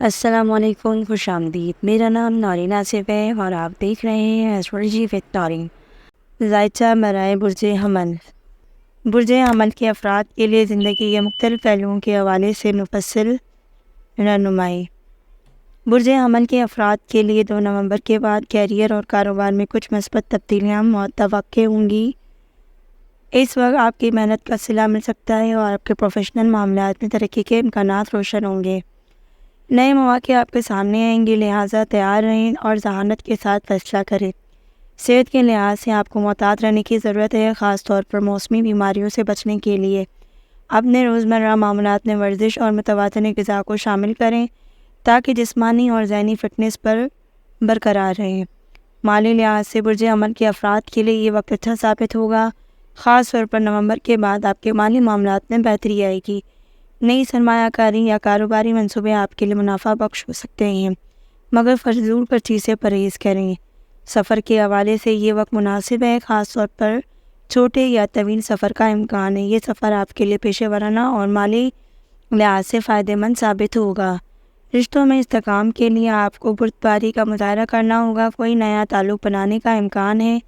السلام علیکم، خوش آمدید۔ میرا نام نورین آصف ہے اور آپ دیکھ رہے ہیں ایسٹرولوجی وتھ نورین۔ ذائچہ برائے برج حمل۔ برج حمل کے افراد کے لیے زندگی کے مختلف پہلوؤں کے حوالے سے مفصل رہنمائی۔ برج حمل کے افراد کے لیے 2 نومبر کے بعد کیریئر اور کاروبار میں کچھ مثبت تبدیلیاں متوقع ہوں گی۔ اس وقت آپ کی محنت کا صلہ مل سکتا ہے اور آپ کے پروفیشنل معاملات میں ترقی کے امکانات روشن ہوں گے۔ نئے مواقع آپ کے سامنے آئیں گے، لہٰذا تیار رہیں اور ذہانت کے ساتھ فیصلہ کریں۔ صحت کے لحاظ سے آپ کو محتاط رہنے کی ضرورت ہے، خاص طور پر موسمی بیماریوں سے بچنے کے لیے۔ اپنے روزمرہ معاملات میں ورزش اور متوازن غذا کو شامل کریں تاکہ جسمانی اور ذہنی فٹنس پر برقرار رہیں۔ مالی لحاظ سے برج حمل کے افراد کے لیے یہ وقت اچھا ثابت ہوگا، خاص طور پر نومبر کے بعد آپ کے مالی معاملات میں بہتری آئے گی۔ نئی سرمایہ کاری یا کاروباری منصوبے آپ کے لیے منافع بخش ہو سکتے ہیں، مگر فضول خرچی سے پرہیز کریں۔ سفر کے حوالے سے یہ وقت مناسب ہے، خاص طور پر چھوٹے یا طویل سفر کا امکان ہے۔ یہ سفر آپ کے لیے پیشہ ورانہ اور مالی لحاظ سے فائدہ مند ثابت ہوگا۔ رشتوں میں استحکام کے لیے آپ کو بردباری کا مظاہرہ کرنا ہوگا، کوئی نیا تعلق بنانے کا امکان ہے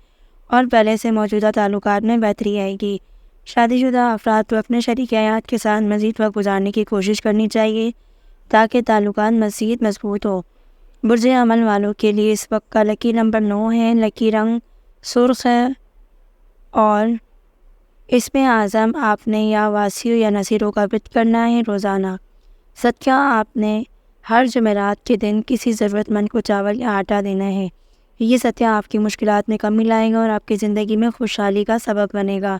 اور پہلے سے موجودہ تعلقات میں بہتری آئے گی۔ شادی شدہ افراد کو اپنے شریک حیات کے ساتھ مزید وقت گزارنے کی کوشش کرنی چاہیے تاکہ تعلقات مزید مضبوط ہو۔ برج حمل والوں کے لیے اس وقت کا لکی نمبر 9 ہے، لکی رنگ سرخ ہے اور اس میں اعظم آپ نے یا واسیوں یا نصیروں کا ورد کرنا ہے روزانہ۔ صدقہ آپ نے ہر جمعرات کے دن کسی ضرورت مند کو چاول یا آٹا دینا ہے۔ یہ صدقہ آپ کی مشکلات میں کمی لائے گا اور آپ کی زندگی میں خوشحالی کا سبب بنے گا۔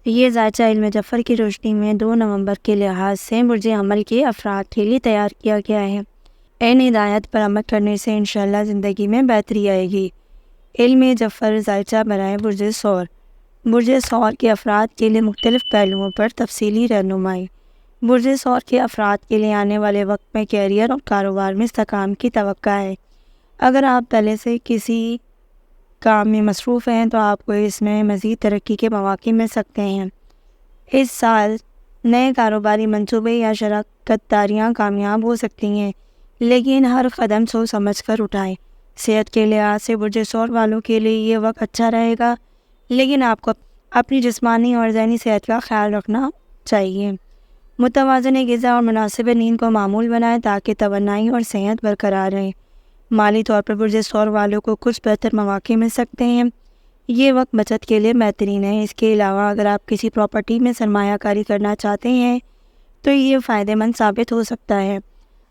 یہ ذائچہ علم جعفر کی روشنی میں 2 نومبر کے لحاظ سے برج حمل کے افراد کے لیے تیار کیا گیا ہے۔ ان ہدایت پر عمل کرنے سے انشاءاللہ زندگی میں بہتری آئے گی۔ علم جعفر ذائچہ برائے برج ثور۔ برج ثور کے افراد کے لیے مختلف پہلوؤں پر تفصیلی رہنمائی۔ برج ثور کے افراد کے لیے آنے والے وقت میں کیریئر اور کاروبار میں استحکام کی توقع ہے۔ اگر آپ پہلے سے کسی کام میں مصروف ہیں تو آپ کو اس میں مزید ترقی کے مواقع مل سکتے ہیں۔ اس سال نئے کاروباری منصوبے یا شراکت داریاں کامیاب ہو سکتی ہیں، لیکن ہر قدم سوچ سمجھ کر اٹھائیں۔ صحت کے لحاظ سے برج ثور والوں کے لیے یہ وقت اچھا رہے گا، لیکن آپ کو اپنی جسمانی اور ذہنی صحت کا خیال رکھنا چاہیے۔ متوازن غذا اور مناسب نیند کو معمول بنائیں تاکہ توانائی اور صحت برقرار رہے۔ مالی طور پر برج ثور والوں کو کچھ بہتر مواقع مل سکتے ہیں۔ یہ وقت بچت کے لیے بہترین ہے۔ اس کے علاوہ اگر آپ کسی پراپرٹی میں سرمایہ کاری کرنا چاہتے ہیں تو یہ فائدہ مند ثابت ہو سکتا ہے۔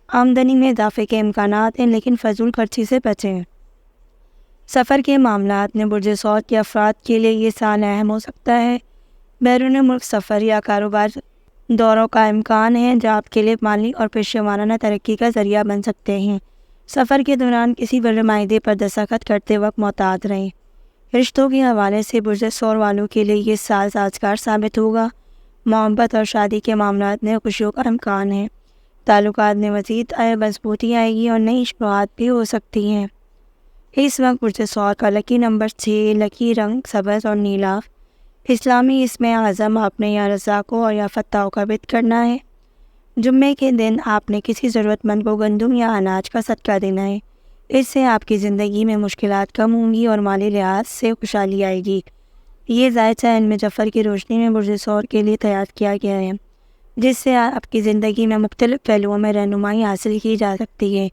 آمدنی میں اضافے کے امکانات ہیں، لیکن فضول خرچی سے بچیں۔ سفر کے معاملات میں برج ثور کے افراد کے لیے یہ سال اہم ہو سکتا ہے۔ بیرون ملک سفر یا کاروبار دوروں کا امکان ہے جو آپ کے لیے مالی اور پیشہ ورانہ ترقی کا ذریعہ بن سکتے ہیں۔ سفر کے دوران کسی بڑے معاہدے پر دستخط کرتے وقت محتاط رہیں۔ رشتوں کے حوالے سے برج ثور والوں کے لیے یہ سال سازگار ثابت ہوگا۔ محبت اور شادی کے معاملات میں خوشیوں کا امکان ہے۔ تعلقات میں مزید مضبوطی آئے گی اور نئی شروعات بھی ہو سکتی ہیں۔ اس وقت برج ثور کا لکی نمبر 6، لکی رنگ سبز اور نیلا۔ اسلامی اسم اعظم آپ نے یا رزاقوں اور یا فتاحوں کا ورد کرنا ہے۔ جمعے کے دن آپ نے کسی ضرورت مند کو گندم یا اناج کا صدقہ دینا ہے۔ اس سے آپ کی زندگی میں مشکلات کم ہوں گی اور مالی لحاظ سے خوشحالی آئے گی۔ یہ ذائچہ علم جعفر کی روشنی میں برج ثور کے لیے تیار کیا گیا ہے، جس سے آپ کی زندگی میں مختلف پہلوؤں میں رہنمائی حاصل کی جا سکتی ہے۔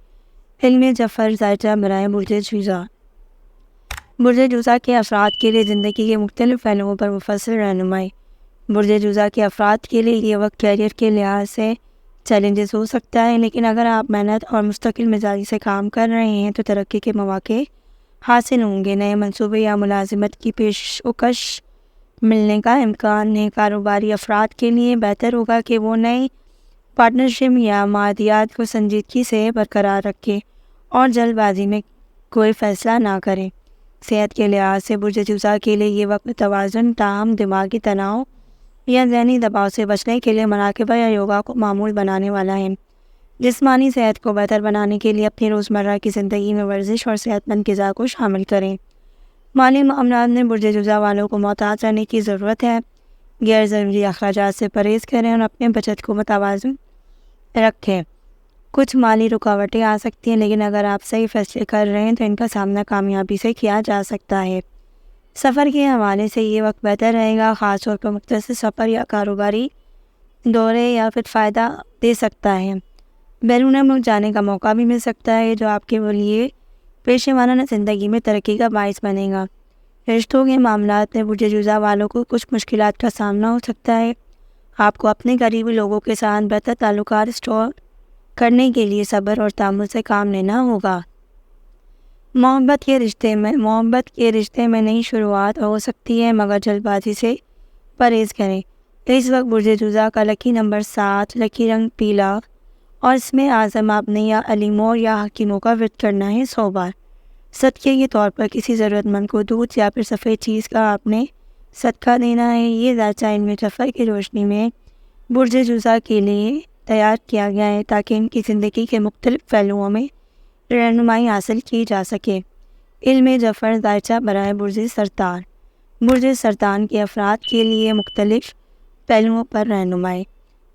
علم جعفر ذائچہ برائے برج جوزا۔ برج جوزا کے افراد کے لیے زندگی کے مختلف پہلوؤں پر مفصل رہنمائی۔ برج جوزا کے افراد کے لیے یہ وقت کیریئر کے لحاظ سے چیلنجز ہو سکتا ہے، لیکن اگر آپ محنت اور مستقل مزاجی سے کام کر رہے ہیں تو ترقی کے مواقع حاصل ہوں گے۔ نئے منصوبے یا ملازمت کی پیشکش ملنے کا امکان ہے۔ کاروباری افراد کے لیے بہتر ہوگا کہ وہ نئی پارٹنرشپ یا معاہدات کو سنجیدگی سے برقرار رکھیں اور جلد بازی میں کوئی فیصلہ نہ کریں۔ صحت کے لحاظ سے برج جوزا کے لیے یہ وقت توازن، تاہم دماغی تناؤ یا ذہنی دباؤ سے بچنے کے لیے مراقبہ یا یوگا کو معمول بنانے والا ہے۔ جسمانی صحت کو بہتر بنانے کے لیے اپنی روزمرہ کی زندگی میں ورزش اور صحت مند غذا کو شامل کریں۔ مالی معاملات میں برج جوزا والوں کو محتاط رہنے کی ضرورت ہے۔ غیر ضروری اخراجات سے پرہیز کریں اور اپنے بچت کو متوازن رکھیں۔ کچھ مالی رکاوٹیں آ سکتی ہیں، لیکن اگر آپ صحیح فیصلے کر رہے ہیں تو ان کا سامنا کامیابی سے کیا جا سکتا ہے۔ سفر کے حوالے سے یہ وقت بہتر رہے گا، خاص طور پر مختصر سفر یا کاروباری دورے یا پھر فائدہ دے سکتا ہے۔ بیرون ملک جانے کا موقع بھی مل سکتا ہے جو آپ کے لیے پیشہ ورانہ زندگی میں ترقی کا باعث بنے گا۔ رشتوں کے معاملات میں برج جوزہ والوں کو کچھ مشکلات کا سامنا ہو سکتا ہے۔ آپ کو اپنے قریبی لوگوں کے ساتھ بہتر تعلقات اسٹور کرنے کے لیے صبر اور تحمل سے کام لینا ہوگا۔ محبت کے رشتے میں نئی شروعات ہو سکتی ہے، مگر جلد بازی سے پرہیز کریں۔ اس وقت برج جوزہ کا لکی نمبر 7، لکی رنگ پیلا، اور اس میں اعظم آپ نے یا علیموں یا حکیموں کا ورد کرنا ہے 100 بار۔ صدقے کے طور پر کسی ضرورت مند کو دودھ یا پھر سفید چیز کا آپ نے صدقہ دینا ہے۔ یہ ذائچہ علم جعفر کی روشنی میں برج جوزہ کے لیے تیار کیا گیا ہے تاکہ ان کی زندگی کے مختلف پہلوؤں میں رہنمائی حاصل کی جا سکے۔ علم جعفر ذائچہ برائے برج سرطان۔ برج سرطان کے افراد کے لیے مختلف پہلوؤں پر رہنمائی۔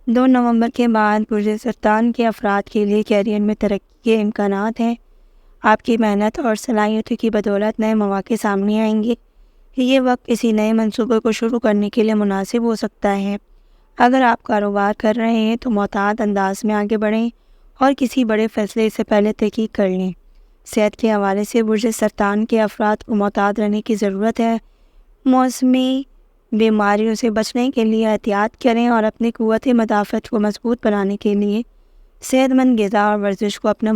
2 نومبر کے بعد برج سرطان کے افراد کے لیے کیریئر میں ترقی کے امکانات ہیں۔ آپ کی محنت اور صلاحیتوں کی بدولت نئے مواقع سامنے آئیں گے۔ یہ وقت کسی نئے منصوبے کو شروع کرنے کے لیے مناسب ہو سکتا ہے۔ اگر آپ کاروبار کر رہے ہیں تو محتاط انداز میں آگے بڑھیں اور کسی بڑے فیصلے سے پہلے تحقیق کر لیں۔ صحت کے حوالے سے برج سرطان کے افراد کو محتاط رہنے کی ضرورت ہے۔ موسمی بیماریوں سے بچنے کے لیے احتیاط کریں اور اپنی قوت مدافعت کو مضبوط بنانے کے لیے صحت مند غذا اور ورزش کو اپنا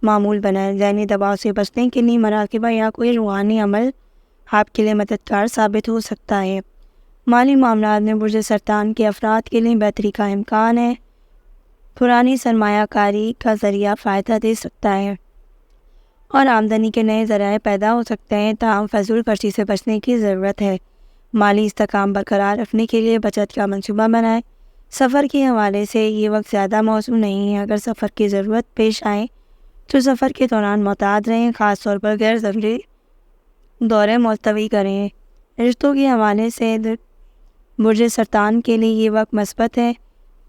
معمول بنائیں۔ ذہنی دباؤ سے بچنے کے لیے مراقبہ یا کوئی روحانی عمل آپ کے لیے مددگار ثابت ہو سکتا ہے۔ مالی معاملات میں برج سرطان کے افراد کے لیے بہتری کا امکان ہے۔ پرانی سرمایہ کاری کا ذریعہ فائدہ دے سکتا ہے اور آمدنی کے نئے ذرائع پیدا ہو سکتے ہیں، تاہم فضول خرچی سے بچنے کی ضرورت ہے۔ مالی استحکام برقرار رکھنے کے لیے بچت کا منصوبہ بنائیں۔ سفر کے حوالے سے یہ وقت زیادہ موزوں نہیں ہے۔ اگر سفر کی ضرورت پیش آئے تو سفر کے دوران محتاط رہیں، خاص طور پر غیر ضروری دورے ملتوی کریں۔ رشتوں کے حوالے سے برج سرطان کے لیے یہ وقت مثبت ہے۔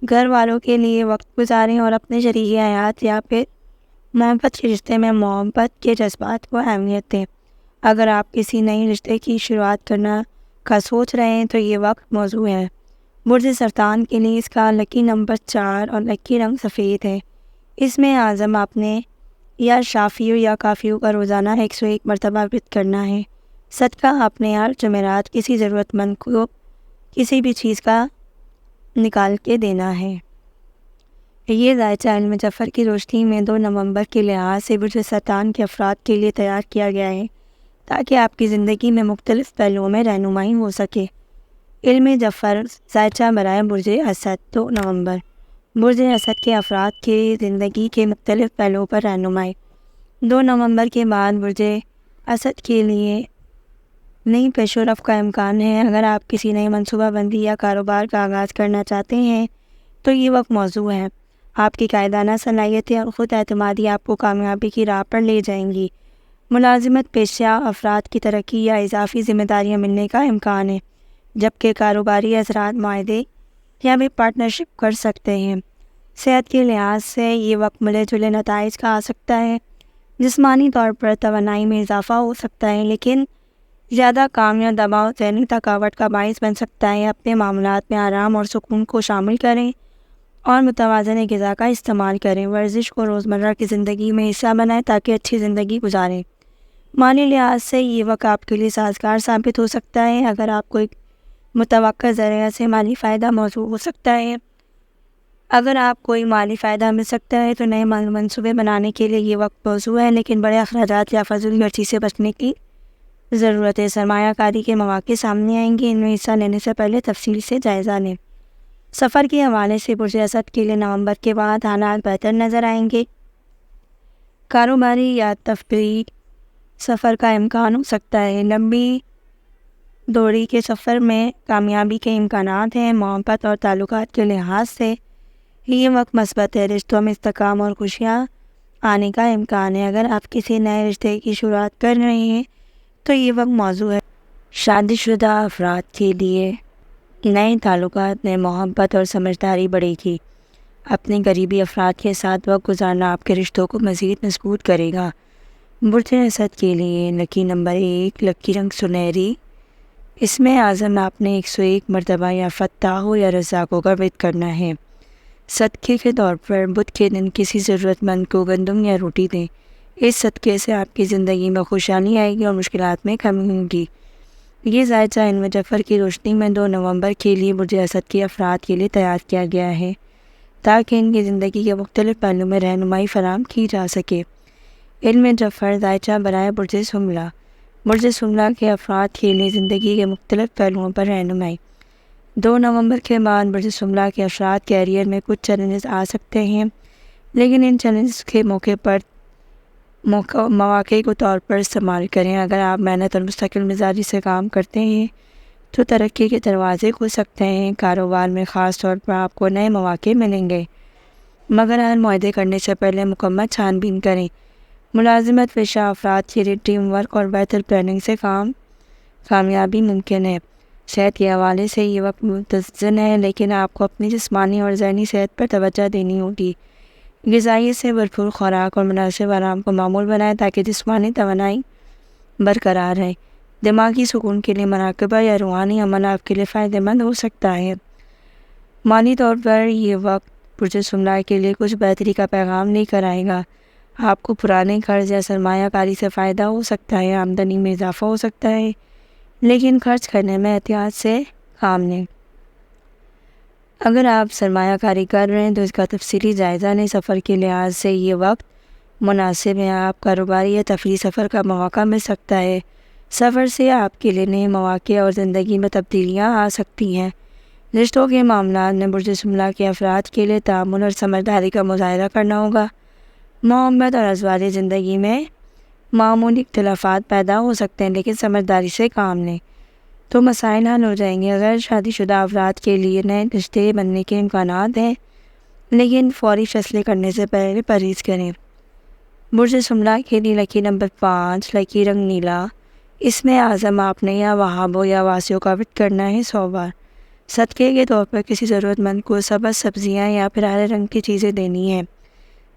گھر والوں کے لیے وقت گزاریں اور اپنے شریک حیات یا پھر محبت کے رشتے میں محبت کے جذبات کو اہمیت دیں۔ اگر آپ کسی نئی رشتے کی شروعات کرنا کا سوچ رہے ہیں تو یہ وقت موزوں ہے۔ برج سرطان کے لیے اس کا لکی نمبر 4 اور لکی رنگ سفید ہے۔ اس میں اعظم آپ نے یا شافیوں یا کافیوں کا روزانہ 101 مرتبہ ورد کرنا ہے۔ صدقہ آپ نے ہر جمعرات کسی ضرورت مند کو کسی بھی چیز کا نکال کے دینا ہے۔ یہ ذائچہ علم جعفر کی روشنی میں 2 نومبر کے لحاظ سے برج سرطان کے افراد کے لیے تیار کیا گیا ہے تاکہ آپ کی زندگی میں مختلف پہلوؤں میں رہنمائی ہو سکے۔ علم جعفر ذائچہ برائے برج اسد۔ 2 نومبر برج اسد کے افراد کی زندگی کے مختلف پہلوؤں پر رہنمائی۔ 2 نومبر کے بعد برج اسد کے لیے نئی پیش و رفت کا امکان ہے۔ اگر آپ کسی نئی منصوبہ بندی یا کاروبار کا آغاز کرنا چاہتے ہیں تو یہ وقت موزوں ہے۔ آپ کی قائدانہ صلاحیتیں اور خود اعتمادی آپ کو کامیابی کی راہ پر لے جائیں گی۔ ملازمت پیشہ افراد کی ترقی یا اضافی ذمہ داریاں ملنے کا امکان ہے، جبکہ کاروباری حضرات معاہدے یا بھی پارٹنرشپ کر سکتے ہیں۔ صحت کے لحاظ سے یہ وقت ملے جلے نتائج کا آ سکتا ہے۔ جسمانی طور پر توانائی میں اضافہ ہو سکتا ہے، لیکن زیادہ کام یا دباؤ ذہنی تھکاوٹ کا باعث بن سکتا ہے۔ اپنے معاملات میں آرام اور سکون کو شامل کریں اور متوازن غذا کا استعمال کریں۔ ورزش کو روزمرہ کی زندگی میں حصہ بنائیں تاکہ اچھی زندگی گزاریں۔ مالی لحاظ سے یہ وقت آپ کے لیے سازگار ثابت ہو سکتا ہے۔ اگر آپ کو ایک متوقع ذریعہ سے مالی فائدہ موصول ہو سکتا ہے اگر آپ کوئی مالی فائدہ مل سکتا ہے تو نئے منصوبے بنانے کے لیے یہ وقت موزوں ہے، لیکن بڑے اخراجات یا فضول خرچی سے بچنے کی ضرورت ہے۔ سرمایہ کاری کے مواقع سامنے آئیں گے، ان میں حصہ لینے سے پہلے تفصیل سے جائزہ لیں۔ سفر کے حوالے سے برج اسد کے لیے نومبر کے بعد حالات بہتر نظر آئیں گے۔ کاروباری یا تفریحی سفر کا امکان ہو سکتا ہے۔ لمبی دوری کے سفر میں کامیابی کے امکانات ہیں۔ محبت اور تعلقات کے لحاظ سے یہ وقت مثبت ہے۔ رشتوں میں استحکام اور خوشیاں آنے کا امکان ہے۔ اگر آپ کسی نئے رشتے کی شروعات کر رہے ہیں تو یہ وقت موزوں ہے۔ شادی شدہ افراد کے لیے نئے تعلقات میں محبت اور سمجھداری بڑھے گی۔ اپنے قریبی افراد کے ساتھ وقت گزارنا آپ کے رشتوں کو مزید مضبوط کرے گا۔ برج اسد کے لیے لکی نمبر 1 لکی رنگ سنہری۔ اس میں اعظم آپ نے 101 مرتبہ یا فتح ہو یا رزاق کا ورد کرنا ہے۔ صدقے کے طور پر بدھ کے دن کسی ضرورت مند کو گندم یا روٹی دیں۔ اس صدقے سے آپ کی زندگی میں خوشحالی آئے گی اور مشکلات میں کمی ہوگی۔ یہ ذائچہ علم جعفر کی روشنی میں 2 نومبر کے لیے برج اسد کے افراد کے لیے تیار کیا گیا ہے تاکہ ان کی زندگی کے مختلف پہلوؤں میں رہنمائی فراہم کی جا سکے۔ علم جعفر ذائچہ برائے برج سنبلہ۔ برج سنبلہ کے افراد کے لیے زندگی کے مختلف پہلوؤں پر رہنمائی۔ 2 نومبر کے بعد برج سنبلہ کے افراد کیریئر میں کچھ چیلنجز آ سکتے ہیں، لیکن ان چیلنجز کے مواقع کو طور پر استعمال کریں۔ اگر آپ محنت اور مستقل مزاجی سے کام کرتے ہیں تو ترقی کے دروازے کھل سکتے ہیں۔ کاروبار میں خاص طور پر آپ کو نئے مواقع ملیں گے، مگر ہر معاہدے کرنے سے پہلے مکمل چھان بین کریں۔ ملازمت پیشہ افراد کے لیے ٹیم ورک اور بہتر پلاننگ سے کامیابی ممکن ہے۔ صحت کے حوالے سے یہ وقت متزن ہے، لیکن آپ کو اپنی جسمانی اور ذہنی صحت پر توجہ دینی ہوگی۔ غذائیت سے بھرپور خوراک اور مناسب آرام کو معمول بنائیں تاکہ جسمانی توانائی برقرار رہے۔ دماغی سکون کے لیے مراقبہ یا روحانی عمل آپ کے لیے فائدہ مند ہو سکتا ہے۔ مالی طور پر یہ وقت برج سنبلہ کے لیے کچھ بہتری کا پیغام لے کر آئے گا۔ آپ کو پرانے قرض یا سرمایہ کاری سے فائدہ ہو سکتا ہے۔ آمدنی میں اضافہ ہو سکتا ہے، لیکن خرچ کرنے میں احتیاط سے کام لیں۔ اگر آپ سرمایہ کاری کر رہے ہیں تو اس کا تفصیلی جائزہ لیں۔ سفر کے لحاظ سے یہ وقت مناسب ہے۔ آپ کاروباری یا تفریحی سفر کا موقع مل سکتا ہے۔ سفر سے آپ کے لیے نئے مواقع اور زندگی میں تبدیلیاں آ سکتی ہیں۔ رشتوں کے معاملات میں برج سنبلہ کے افراد کے لیے تعامل اور سمجھداری کا مظاہرہ کرنا ہوگا۔ محبت اور ازواجی زندگی میں معمولی اختلافات پیدا ہو سکتے ہیں، لیکن سمجھداری سے کام لیں تو مسائل حل ہو جائیں گے۔ اگر شادی شدہ افراد کے لیے نئے رشتے بننے کے امکانات ہیں، لیکن فوری فیصلے کرنے سے پہلے پرہیز کریں۔ برج سنبلہ کے لیے لکی نمبر 5 لکی رنگ نیلا۔ اس میں اعظم آپ نے یا وہابوں یا واسیوں کا ورد کرنا ہے 100 بار۔ صدقے کے طور پر کسی ضرورت مند کو سبز سبزیاں یا پھر ہرے رنگ کی چیزیں دینی ہیں۔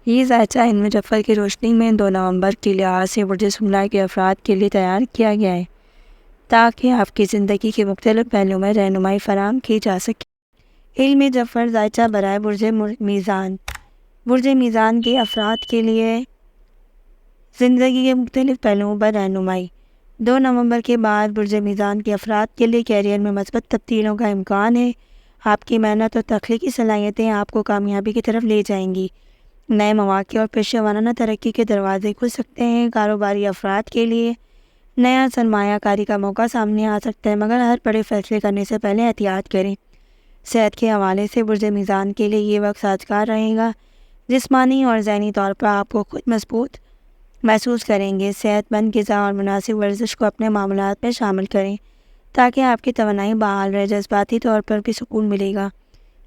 یہ ذائچہ علم جعفر کی روشنی میں 2 نومبر کے لحاظ سے برج سنبلہ کے افراد کے لیے تیار کیا گیا ہے تاکہ آپ کی زندگی کے مختلف پہلوؤں میں رہنمائی فراہم کی جا سکے۔ علم جعفر ذائچہ برائے برج میزان۔ برج میزان کے افراد کے لیے زندگی کے مختلف پہلوؤں پر رہنمائی۔ 2 نومبر کے بعد برج میزان کے افراد کے لیے کیریئر میں مثبت تبدیلیوں کا امکان ہے۔ آپ کی محنت اور تخلیقی صلاحیتیں آپ کو کامیابی کی طرف لے جائیں گی۔ نئے مواقع اور پیشہ ورانہ ترقی کے دروازے کھل سکتے ہیں۔ کاروباری افراد کے لیے نیا سرمایہ کاری کا موقع سامنے آ سکتا ہے، مگر ہر بڑے فیصلے کرنے سے پہلے احتیاط کریں۔ صحت کے حوالے سے برج میزان کے لیے یہ وقت سازگار رہے گا۔ جسمانی اور ذہنی طور پر آپ کو خود مضبوط محسوس کریں گے۔ صحت مند غذا اور مناسب ورزش کو اپنے معمولات میں شامل کریں تاکہ آپ کی توانائی بحال رہے۔ جذباتی طور پر بھی سکون ملے گا،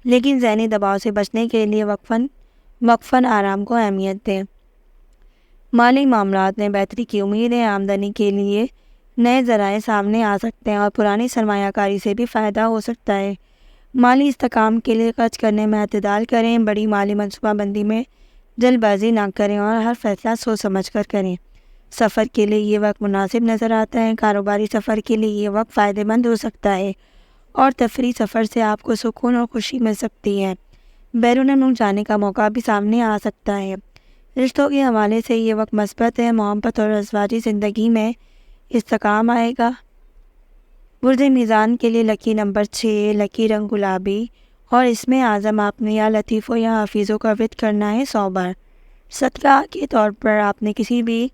لیکن ذہنی دباؤ سے بچنے کے لیے وقفاً آرام کو اہمیت دیں۔ مالی معاملات میں بہتری کی امید ہے۔ آمدنی کے لیے نئے ذرائع سامنے آ سکتے ہیں اور پرانی سرمایہ کاری سے بھی فائدہ ہو سکتا ہے۔ مالی استحکام کے لیے خرچ کرنے میں اعتدال کریں۔ بڑی مالی منصوبہ بندی میں جلد بازی نہ کریں اور ہر فیصلہ سوچ سمجھ کر کریں۔ سفر کے لیے یہ وقت مناسب نظر آتا ہے۔ کاروباری سفر کے لیے یہ وقت فائدہ مند ہو سکتا ہے اور تفریحی سفر سے آپ کو سکون اور خوشی مل سکتی ہے۔ بیرون ملک جانے کا موقع بھی سامنے آ سکتا ہے۔ رشتوں کے حوالے سے یہ وقت مثبت ہے۔ محبت اور ازواجی زندگی میں استحکام آئے گا۔ برج میزان کے لیے لکی نمبر 6 لکی رنگ گلابی، اور اس میں اعظم آپ نے یا لطیفوں یا حفیظوں کا ورد کرنا ہے 100 بار۔ صدقہ کے طور پر آپ نے کسی بھی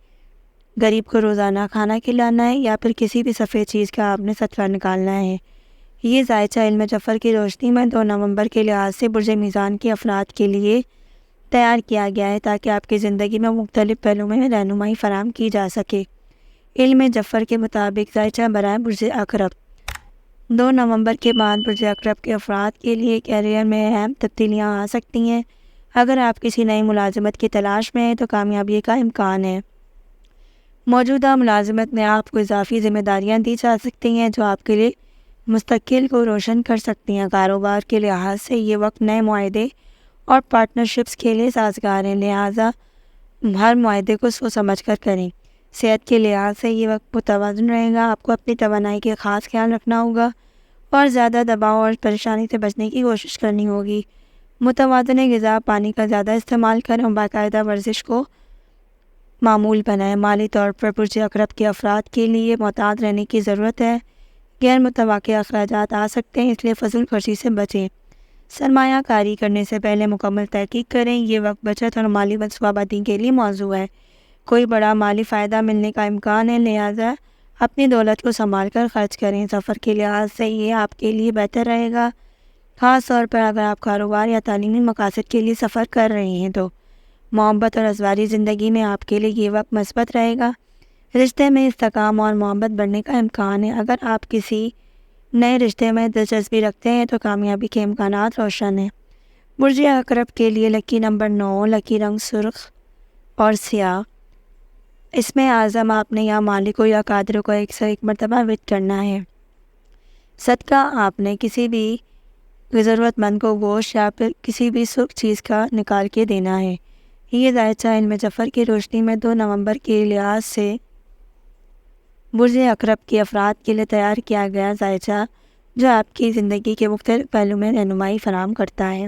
غریب کو روزانہ کھانا کھلانا ہے یا پھر کسی بھی سفید چیز کا آپ نے صدقہ نکالنا ہے۔ یہ ذائچہ علم جعفر کی روشنی میں 2 نومبر کے لحاظ سے برج میزان کے افراد کے لیے تیار کیا گیا ہے تاکہ آپ کی زندگی میں مختلف پہلوؤں میں رہنمائی فراہم کی جا سکے۔ علم جعفر کے مطابق ذائچہ برائے برج عقرب۔ 2 نومبر کے بعد برج عقرب کے افراد کے لیے کیریئر میں اہم تبدیلیاں آ سکتی ہیں۔ اگر آپ کسی نئی ملازمت کی تلاش میں ہیں تو کامیابی کا امکان ہے۔ موجودہ ملازمت میں آپ کو اضافی ذمہ داریاں دی جا سکتی ہیں جو آپ کے لیے مستقبل کو روشن کر سکتی ہیں۔ کاروبار کے لحاظ سے یہ وقت نئے معاہدے اور پارٹنرشپس کے لیے سازگار ہیں، لہٰذا ہر معاہدے کو سوچ سمجھ کر کریں۔ صحت کے لحاظ سے یہ وقت متوازن رہے گا، آپ کو اپنی توانائی کا خاص خیال رکھنا ہوگا اور زیادہ دباؤ اور پریشانی سے بچنے کی کوشش کرنی ہوگی۔ متوازن غذا، پانی کا زیادہ استعمال کریں اور باقاعدہ ورزش کو معمول بنائیں۔ مالی طور پر برج عقرب کے افراد کے لیے محتاط رہنے کی ضرورت ہے، غیر متوقع اخراجات آ سکتے ہیں، اس لیے فضول خرچی سے بچیں۔ سرمایہ کاری کرنے سے پہلے مکمل تحقیق کریں، یہ وقت بچت اور مالی منصوبہ بندی کے لیے موزوں ہے۔ کوئی بڑا مالی فائدہ ملنے کا امکان ہے، لہٰذا اپنی دولت کو سنبھال کر خرچ کریں۔ سفر کے لحاظ سے یہ آپ کے لیے بہتر رہے گا، خاص طور پر اگر آپ کاروبار یا تعلیمی مقاصد کے لیے سفر کر رہے ہیں تو۔ محبت اور ازواجی زندگی میں آپ کے لیے یہ وقت مثبت رہے گا، رشتے میں استحکام اور محبت بڑھنے کا امکان ہے۔ اگر آپ کسی نئے رشتے میں دلچسپی رکھتے ہیں تو کامیابی کے امکانات روشن ہیں۔ برج عقرب کے لیے لکی نمبر 9، لکی رنگ سرخ اور سیاہ۔ اس میں اعظم آپ نے یا مالک یا قادر کو 101 مرتبہ وٹ کرنا ہے۔ صدقہ آپ نے کسی بھی ضرورت مند کو گوشت یا پھر کسی بھی سرخ چیز کا نکال کے دینا ہے۔ یہ دائچہ علم ظفر کی روشنی میں 2 نومبر کے لحاظ سے برج عقرب کے افراد کے لیے تیار کیا گیا دائچہ جو آپ کی زندگی کے مختلف پہلو میں رہنمائی فراہم کرتا ہے۔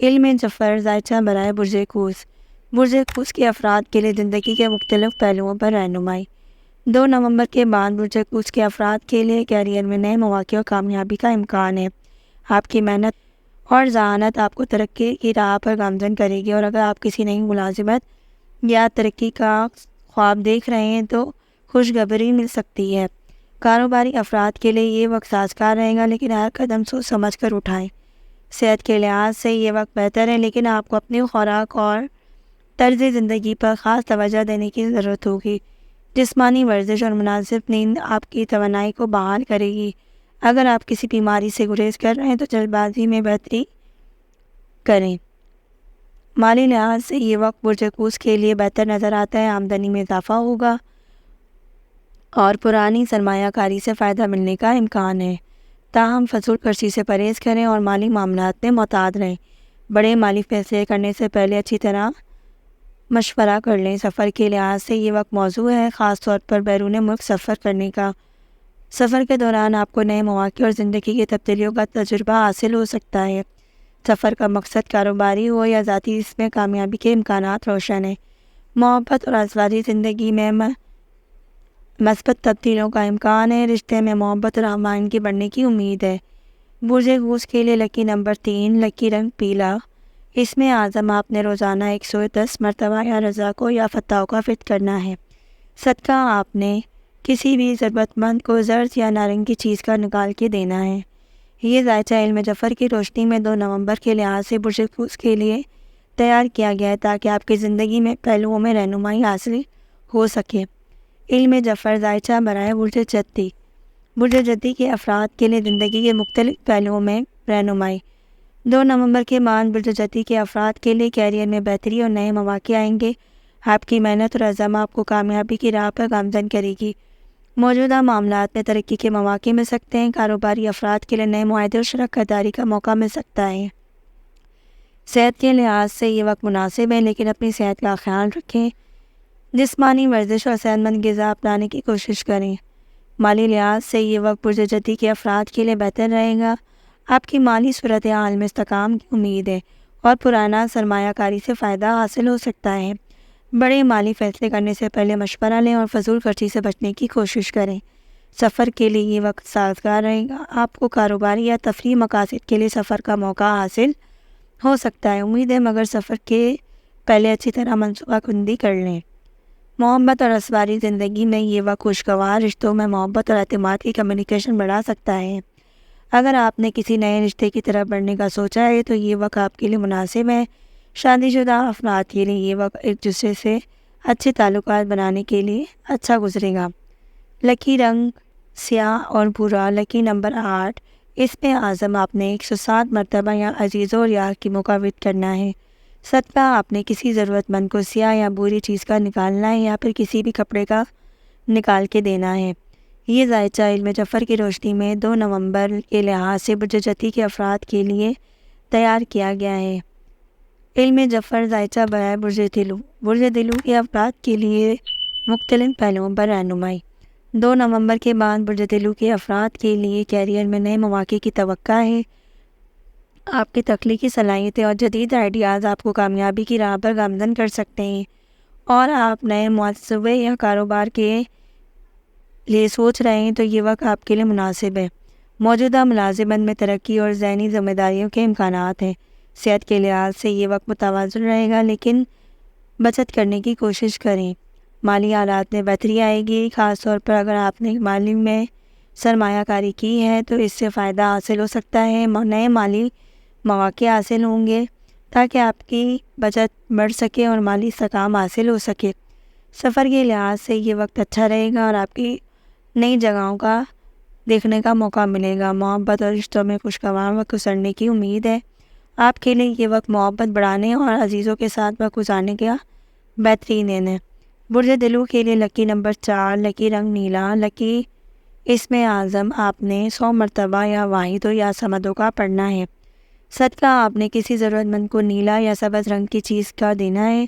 علم ظفر دائچہ برائے برج قوس۔ برج قوس کے افراد کے لیے زندگی کے مختلف پہلوؤں پر رہنمائی۔ 2 نومبر کے بعد برج قوس کے افراد کے لیے کیریئر میں نئے مواقع اور کامیابی کا امکان ہے۔ آپ کی محنت اور ذہانت آپ کو ترقی کی راہ پر گامزن کرے گی، اور اگر آپ کسی نئی ملازمت یا ترقی کا خواب دیکھ رہے ہیں تو خوشخبری مل سکتی ہے۔ کاروباری افراد کے لیے یہ وقت سازگار رہے گا، لیکن ہر قدم سوچ سمجھ کر اٹھائیں۔ صحت کے لحاظ سے یہ وقت بہتر ہے، لیکن آپ کو اپنی خوراک اور طرز زندگی پر خاص توجہ دینے کی ضرورت ہوگی۔ جسمانی ورزش اور مناسب نیند آپ کی توانائی کو بحال کرے گی۔ اگر آپ کسی بیماری سے گریز کر رہے ہیں تو جلد بازی میں بہتری کریں۔ مالی لحاظ سے یہ وقت برج قوس کے لیے بہتر نظر آتا ہے، آمدنی میں اضافہ ہوگا اور پرانی سرمایہ کاری سے فائدہ ملنے کا امکان ہے۔ تاہم فضول خرچی سے پرہیز کریں اور مالی معاملات میں محتاط رہیں۔ بڑے مالی فیصلے کرنے سے پہلے اچھی طرح مشورہ کر لیں۔ سفر کے لحاظ سے یہ وقت موزوں ہے، خاص طور پر بیرون ملک سفر کرنے کا۔ سفر کے دوران آپ کو نئے مواقع اور زندگی کی تبدیلیوں کا تجربہ حاصل ہو سکتا ہے۔ سفر کا مقصد کاروباری ہو یا ذاتی، اس میں کامیابی کے امکانات روشن ہیں۔ محبت اور ازواجی زندگی میں مثبت تبدیلیوں کا امکان ہے، رشتے میں محبت اور ہمآہنگی بڑھنے کی امید ہے۔ برج قوس کے لیے لکی نمبر 3، لکی رنگ پیلا۔ اس میں اعظم آپ نے روزانہ 110 مرتبہ یا رضا کو یا فتح کا فٹ کرنا ہے۔ صدقہ آپ نے کسی بھی ضرورت مند کو زرد یا نارنگی چیز کا نکال کے دینا ہے۔ یہ دائچہ علم ظفر کی روشنی میں 2 نومبر کے لحاظ سے برج قوس کے لیے تیار کیا گیا ہے تاکہ آپ کی زندگی میں پہلوؤں میں رہنمائی حاصل ہو سکے۔ علم ظفر دائچہ برائے برج جدی۔ برج جدی کے افراد کے لیے زندگی کے مختلف پہلوؤں میں رہنمائی۔ 2 نومبر کے بعد برج جدی کے افراد کے لیے کیریئر میں بہتری اور نئے مواقع آئیں گے۔ آپ کی محنت اور عزم آپ کو کامیابی کی راہ پر گامزن کرے گی۔ موجودہ معاملات میں ترقی کے مواقع مل سکتے ہیں۔ کاروباری افراد کے لیے نئے معاہدے اور شراکت داری کا موقع مل سکتا ہے۔ صحت کے لحاظ سے یہ وقت مناسب ہے، لیکن اپنی صحت کا خیال رکھیں۔ جسمانی ورزش اور صحت مند غذا اپنانے کی کوشش کریں۔ مالی لحاظ سے یہ وقت برج جدی کے افراد کے لیے بہتر رہے گا۔ آپ کی مالی صورتحال میں استحکام کی امید ہے اور پرانا سرمایہ کاری سے فائدہ حاصل ہو سکتا ہے۔ بڑے مالی فیصلے کرنے سے پہلے مشورہ لیں اور فضول خرچی سے بچنے کی کوشش کریں۔ سفر کے لیے یہ وقت سازگار رہے گا۔ آپ کو کاروباری یا تفریحی مقاصد کے لیے سفر کا موقع حاصل ہو سکتا ہے، امید ہے، مگر سفر کے پہلے اچھی طرح منصوبہ بندی کر لیں۔ محبت اور ازواجی زندگی میں یہ وقت خوشگوار رشتوں میں محبت اور اعتماد کی کمیونیکیشن بڑھا سکتا ہے۔ اگر آپ نے کسی نئے رشتے کی طرف بڑھنے کا سوچا ہے تو یہ وقت آپ کے لیے مناسب ہے۔ شادی شدہ افراد کے لیے یہ وقت ایک دوسرے سے اچھے تعلقات بنانے کے لیے اچھا گزرے گا۔ لکی رنگ سیاہ اور بھورا، لکی نمبر 8۔ اس میں اعظم آپ نے 107 مرتبہ یا عزیزوں اور یا حکیموں کا وٹ کرنا ہے۔ صدقہ آپ نے کسی ضرورت مند کو سیاہ یا بھوری چیز کا نکالنا ہے یا پھر کسی بھی کپڑے کا نکال کے دینا ہے۔ یہ دائچہ علم ظفر کی روشنی میں 2 نومبر کے لحاظ سے برج جدی کے افراد کے لیے تیار کیا گیا ہے۔ علم ظفر ذائچہ برائے برج دلو، برج دلو کے افراد کے لیے مختلف پہلوؤں پر رہنمائی۔ 2 نومبر کے بعد برج دلو کے افراد کے لیے کیریئر میں نئے مواقع کی توقع ہے۔ آپ کی تخلیقی صلاحیتیں اور جدید آئیڈیاز آپ کو کامیابی کی راہ پر گامزن کر سکتے ہیں، اور آپ نئے منصوبے یا کاروبار کے لیے سوچ رہے ہیں تو یہ وقت آپ کے لیے مناسب ہے۔ موجودہ ملازمت میں ترقی اور ذہنی ذمہ داریوں کے امکانات ہیں۔ صحت کے لحاظ سے یہ وقت متوازن رہے گا، لیکن بچت کرنے کی کوشش کریں۔ مالی حالات میں بہتری آئے گی، خاص طور پر اگر آپ نے مالی میں سرمایہ کاری کی ہے تو اس سے فائدہ حاصل ہو سکتا ہے۔ نئے مالی مواقع حاصل ہوں گے تاکہ آپ کی بچت بڑھ سکے اور مالی استحکام حاصل ہو سکے۔ سفر کے لحاظ سے یہ وقت اچھا رہے گا اور آپ کی نئی جگہوں کا دیکھنے کا موقع ملے گا۔ محبت اور رشتوں میں خوشگوار وقت گزرنے کی امید ہے۔ آپ کے لیے یہ وقت محبت بڑھانے اور عزیزوں کے ساتھ وقت گزارنے کا بہترین دن ہے۔ برج دلو کے لیے لکی نمبر 4، لکی رنگ نیلا، لکی اسم اعظم آپ نے 100 مرتبہ یا واحدوں یا صمدوں کا پڑھنا ہے۔ صدقہ آپ نے کسی ضرورت مند کو نیلا یا سبز رنگ کی چیز کا دینا ہے،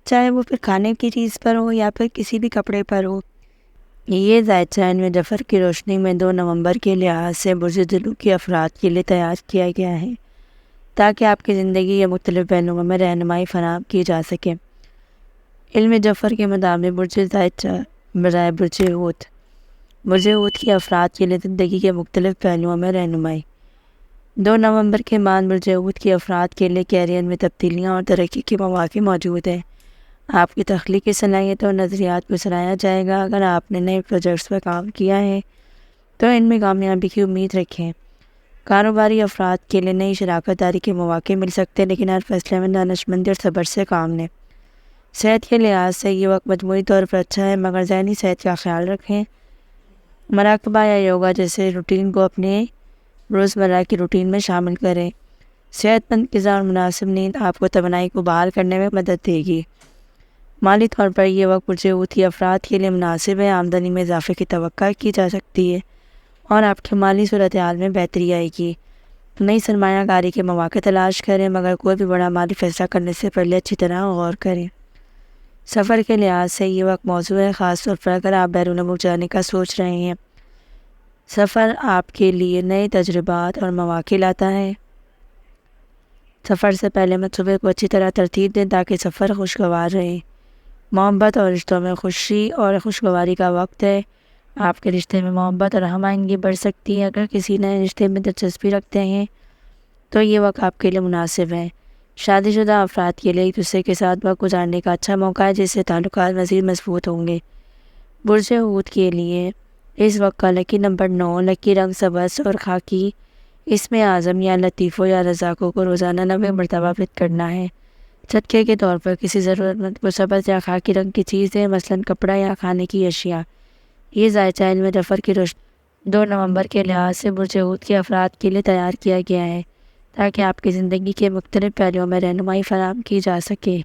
چاہے وہ پھر کھانے کی چیز پر ہو یا پھر کسی بھی کپڑے پر ہو۔ یہ ذائچہ علم ظفر کی روشنی میں 2 نومبر کے لحاظ سے برج دلو کے افراد کے لیے تیار کیا گیا ہے تاکہ آپ کی زندگی کے مختلف پہلوؤں میں رہنمائی فراہم کی جا سکے۔ علم ظفر کے مطابق برج ذائچہ برائے برج حوت، برج حوت کے افراد کے لیے زندگی کے مختلف پہلوؤں میں رہنمائی۔ 2 نومبر کے بعد برج حوت کے افراد کے لیے کیریئر میں تبدیلیاں اور ترقی کے مواقع موجود ہیں۔ آپ کی تخلیقی صلاحیتوں اور نظریات کو سراہا جائے گا۔ اگر آپ نے نئے پروجیکٹس پر کام کیا ہے تو ان میں کامیابی کی امید رکھیں۔ کاروباری افراد کے لیے نئی شراکت داری کے مواقع مل سکتے ہیں، لیکن ہر فیصلے میں دانشمندی اور صبر سے کام لیں۔ صحت کے لحاظ سے یہ وقت مجموعی طور پر اچھا ہے، مگر ذہنی صحت کا خیال رکھیں۔ مراقبہ یا یوگا جیسے روٹین کو اپنے روزمرہ کی روٹین میں شامل کریں۔ صحت مند غذا اور مناسب نیند آپ کو توانائی کو بحال کرنے میں مدد دے گی۔ مالی طور پر یہ وقت برج حوت کے افراد کے لیے مناسب ہے۔ آمدنی میں اضافے کی توقع کی جا سکتی ہے اور آپ کے مالی صورتحال میں بہتری آئے گی۔ نئی سرمایہ کاری کے مواقع تلاش کریں، مگر کوئی بھی بڑا مالی فیصلہ کرنے سے پہلے اچھی طرح غور کریں۔ سفر کے لحاظ سے یہ وقت موزوں ہے، خاص طور پر اگر آپ بیرون ملک جانے کا سوچ رہے ہیں۔ سفر آپ کے لیے نئے تجربات اور مواقع لاتا ہے۔ سفر سے پہلے منصوبے کو اچھی طرح ترتیب دیں تاکہ سفر خوشگوار رہے۔ محبت اور رشتوں میں خوشی اور خوشگواری کا وقت ہے۔ آپ کے رشتے میں محبت اور ہم آہنگی بڑھ سکتی ہے۔ اگر کسی نئے رشتے میں دلچسپی رکھتے ہیں تو یہ وقت آپ کے لیے مناسب ہے۔ شادی شدہ افراد کے لیے ایک دوسرے کے ساتھ وقت گزارنے کا اچھا موقع ہے، جس سے تعلقات مزید مضبوط ہوں گے۔ برج حوت کے لیے اس وقت کا لکی نمبر 9، لکی رنگ سبز اور خاکی اسم اعظم یا لطیفوں یا رزاقوں کو روزانہ 90 مرتبہ فٹ کرنا ہے۔ صدقے کے طور پر کسی ضرورت مند کو سبز یا خاکی رنگ کی چیز دیں، مثلاً کپڑا یا کھانے کی اشیاء۔ یہ ذائچہ علم ظفر کی روشنی 2 نومبر کے لحاظ سے برج حوت کے افراد کے لیے تیار کیا گیا ہے تاکہ آپ کی زندگی کے مختلف پہلوؤں میں رہنمائی فراہم کی جا سکے۔